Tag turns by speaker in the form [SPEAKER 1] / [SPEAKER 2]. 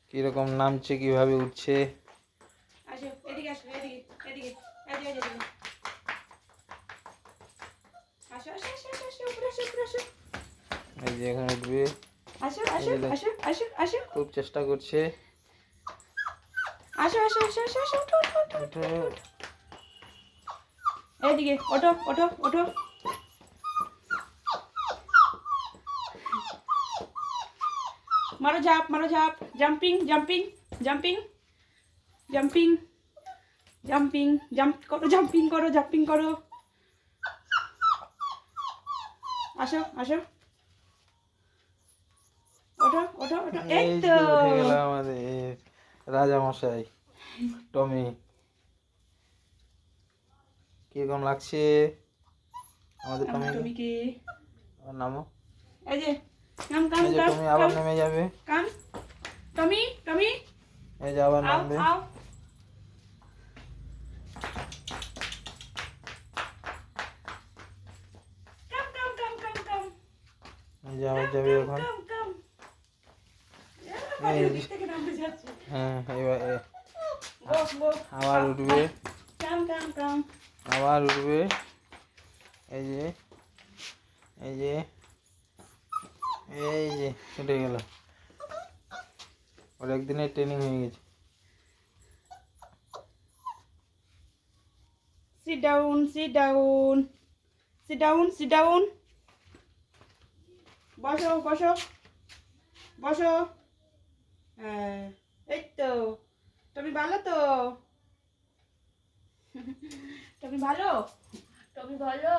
[SPEAKER 1] কিরকম নামছে, কিভাবে উঠছে।
[SPEAKER 2] আসো এদিকে, আসো এদিকে, এদিকে, এদিকে, এদিকে। আসো আসো আসো আসো আসো, উপরে আসো, উপরে আসো।
[SPEAKER 1] এই যে এখন উঠবে।
[SPEAKER 2] আসো আসো আসো আসো আসো
[SPEAKER 1] খুব চেষ্টা করছে।
[SPEAKER 2] আসো আসো আসো আসো আসো, ওঠো ওঠো ওঠো ওঠো
[SPEAKER 1] উঠে
[SPEAKER 2] ওঠো। এদিকে ওঠো ওঠো ওঠো। মারো ঝাপ, মারো ঝাপ। Jumping jumping jumping jumping jumping, jump করো, জাম্পিং করো, জাম্পিং করো। আসো আসো, ওঠো ওঠো ওঠো, এই
[SPEAKER 1] এই
[SPEAKER 2] তো।
[SPEAKER 1] যে উঠে গেল আমাদের রাজামশাই টমি। কিরকম লাগছে আমাদের টমিকে?
[SPEAKER 2] টমিকে
[SPEAKER 1] নামো।
[SPEAKER 2] এই যে কাম কাম
[SPEAKER 1] এই যে
[SPEAKER 2] কাম
[SPEAKER 1] টমি আবার
[SPEAKER 2] কাম
[SPEAKER 1] নেমে যাবে।
[SPEAKER 2] কাম। টমি টমি,
[SPEAKER 1] এই যে আবার
[SPEAKER 2] আও
[SPEAKER 1] নামবে।
[SPEAKER 2] আও। কাম কাম কাম কাম কাম
[SPEAKER 1] এই যে আবার যাবে এখন।
[SPEAKER 2] কাম কাম।
[SPEAKER 1] এই
[SPEAKER 2] দিক থেকে নামতে যাচ্ছে।
[SPEAKER 1] হ্যাঁ, এবার
[SPEAKER 2] গো গো।
[SPEAKER 1] আবার উঠবে।
[SPEAKER 2] কাম কাম কাম।
[SPEAKER 1] আবার উঠবে। এই যে এই যে এই যে উঠে গেল। ওর একদিনের ট্রেনিং হয়ে গেছে।
[SPEAKER 2] Sit down, sit down. Sit down, sit down. বসো বসো বসো। হ্যাঁ, এই তো। তুমি ভালো তো? তুমি ভালো? তুমি ভালো?